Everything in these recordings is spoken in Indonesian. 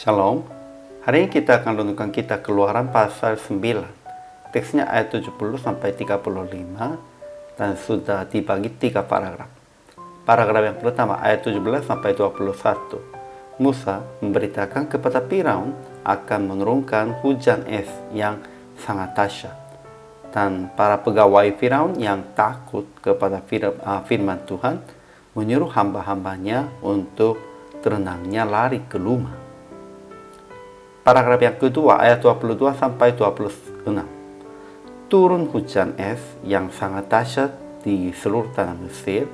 Shalom. Hari ini kita akan renungkan kitab Keluaran pasal 9. Teksnya ayat 70 sampai 35 dan sudah dibagi 3 paragraf. Paragraf yang pertama ayat 17 sampai 21. Musa memberitakan kepada Firaun akan menurunkan hujan es yang sangat dahsyat. Dan para pegawai Firaun yang takut kepada firman Tuhan menyuruh hamba-hambanya untuk terenangnya lari ke rumah. Paragraf yang kedua ayat 22 sampai 26. Turun hujan es yang sangat dahsyat di seluruh tanah Mesir,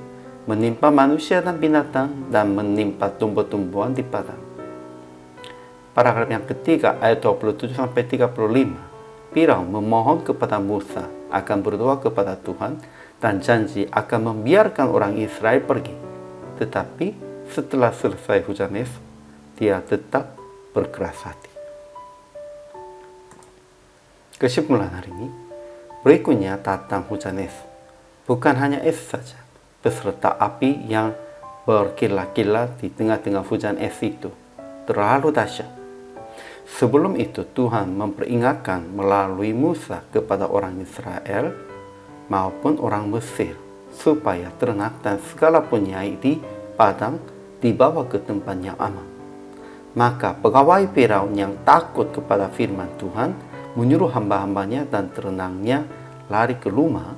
menimpa manusia dan binatang dan menimpa tumbuh-tumbuhan di padang. Paragraf yang ketiga ayat 27 sampai 35. Firaun memohon kepada Musa akan berdoa kepada Tuhan dan janji akan membiarkan orang Israel pergi. Tetapi setelah selesai hujan es, dia tetap berkeras hati. Kesimpulan hari ini, berikutnya tentang hujan es. Bukan hanya es saja, beserta api yang berkilat-kilat di tengah-tengah hujan es itu terlalu dahsyat. Sebelum itu Tuhan memperingatkan melalui Musa kepada orang Israel maupun orang Mesir supaya ternak dan segala penyai di padang dibawa ke tempat yang aman. Maka pegawai Firaun yang takut kepada firman Tuhan menyuruh hamba-hambanya dan ternaknya lari ke rumah,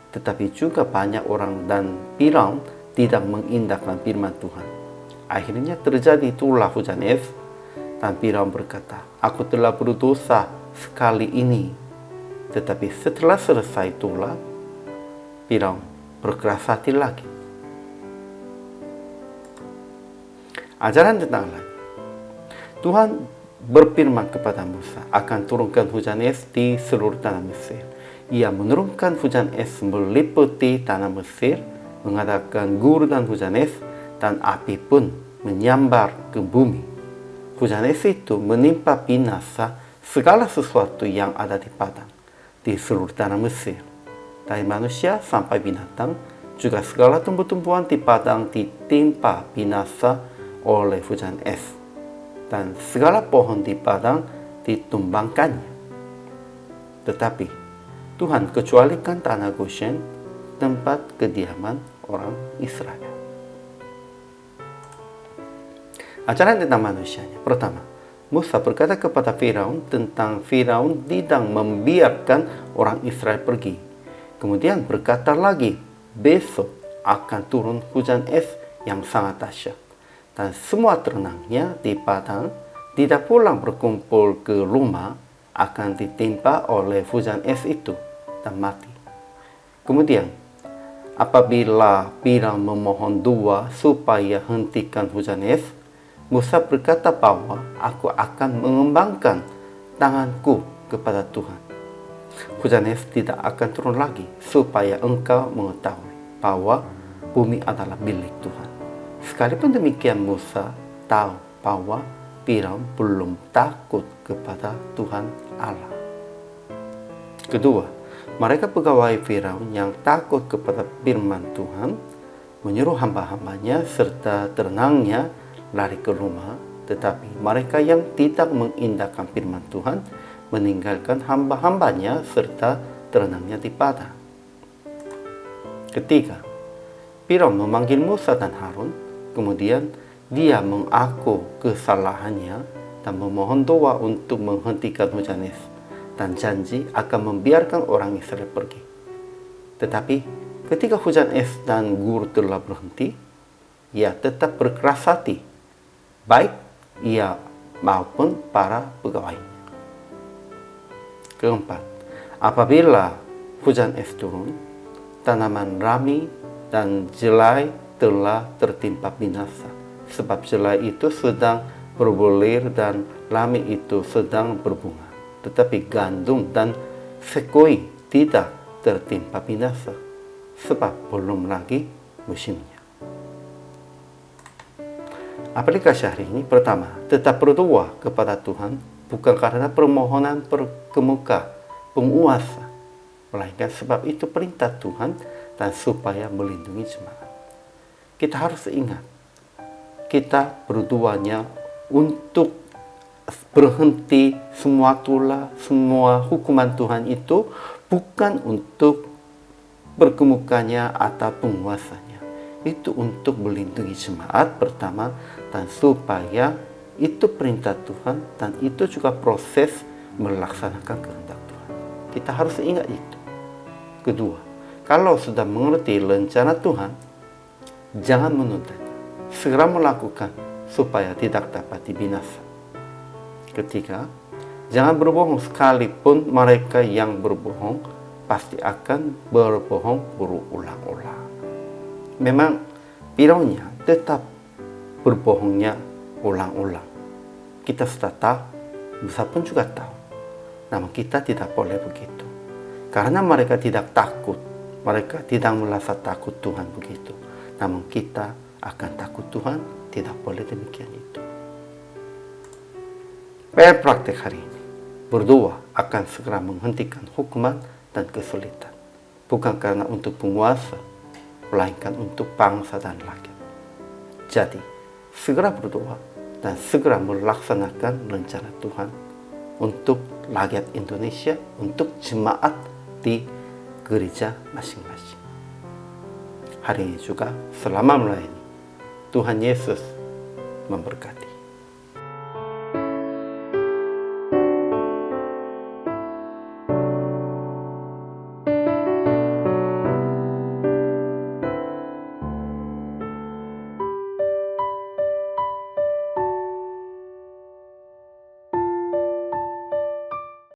tetapi juga banyak orang dan Firaun tidak mengindahkan firman Tuhan. Akhirnya terjadi itulah hujan es, dan Firaun berkata, "Aku telah berdosa sekali ini." Tetapi setelah selesai itulah Firaun berkeras hati lagi. Ajaran tentang lagi. Tuhan berfirman kepada Musa akan turunkan hujan es di seluruh tanah Mesir. Ia menurunkan hujan es meliputi tanah Mesir, mengadakan gur dan hujan es, dan api pun menyambar ke bumi. Hujan es itu menimpa binasa segala sesuatu yang ada di padang di seluruh tanah Mesir, dari manusia sampai binatang, juga segala tumbuh-tumbuhan di padang ditimpa binasa oleh hujan es, dan segala pohon di padang ditumbangkannya. Tetapi Tuhan kecualikan tanah Goshen, tempat kediaman orang Israel. Ajaran tentang manusianya. Pertama, Musa berkata kepada Firaun tentang Firaun tidak membiarkan orang Israel pergi. Kemudian berkata lagi, besok akan turun hujan es yang sangat dahsyat, dan semua ternaknya di padang tidak pulang berkumpul ke rumah akan ditimpa oleh hujan es itu dan mati. Kemudian, apabila Firaun memohon doa supaya hentikan hujan es, Musa berkata bahwa aku akan mengembangkan tanganku kepada Tuhan. Hujan es tidak akan turun lagi supaya engkau mengetahui bahwa bumi adalah milik Tuhan. Sekalipun demikian, Musa tahu bahwa Firaun belum takut kepada Tuhan Allah. Kedua, mereka pegawai Firaun yang takut kepada firman Tuhan menyuruh hamba-hambanya serta ternaknya lari ke rumah, tetapi mereka yang tidak mengindahkan firman Tuhan meninggalkan hamba-hambanya serta ternaknya di padang. Ketiga, Firaun memanggil Musa dan Harun. Kemudian dia mengaku kesalahannya dan memohon doa untuk menghentikan hujan es dan janji akan membiarkan orang Israel pergi. Tetapi ketika hujan es dan gur telah berhenti, ia tetap berkeras hati, baik ia maupun para pegawainya. Keempat, apabila hujan es turun, tanaman rami dan jelai telah tertimpa binasa, sebab jelai itu sedang berbulir dan rami itu sedang berbunga. Tetapi gandum dan sekoi tidak tertimpa binasa, sebab belum lagi musimnya. Aplikasi hari ini. Pertama, tetap berdoa kepada Tuhan bukan karena permohonan perkemuka penguasa, melainkan sebab itu perintah Tuhan dan supaya melindungi jemaat. Kita harus ingat, kita berdoanya untuk berhenti semua tula, semua hukuman Tuhan itu bukan untuk bergemukanya atau penguasanya. Itu untuk melindungi jemaat pertama, dan supaya itu perintah Tuhan, dan itu juga proses melaksanakan kehendak Tuhan. Kita harus ingat itu. Kedua, kalau sudah mengerti rencana Tuhan, jangan menundanya. Segera melakukan supaya tidak dapat dibinasa. Ketiga, jangan berbohong, sekalipun mereka yang berbohong pasti akan berbohong berulang-ulang. Memang Firaunnya tetap berbohongnya ulang-ulang. Kita sudah tahu, Musa pun juga tahu. Namun kita tidak boleh begitu. Karena mereka tidak takut, mereka tidak merasa takut Tuhan begitu. Namun kita akan takut Tuhan, tidak boleh demikian itu. PR praktek hari ini, berdoa akan segera menghentikan hukuman dan kesulitan. Bukan karena untuk penguasa, melainkan untuk bangsa dan rakyat. Jadi, segera berdoa dan segera melaksanakan rencana Tuhan untuk rakyat Indonesia, untuk jemaat di gereja masing-masing. Hari ini juga selama melayani, Tuhan Yesus memberkati.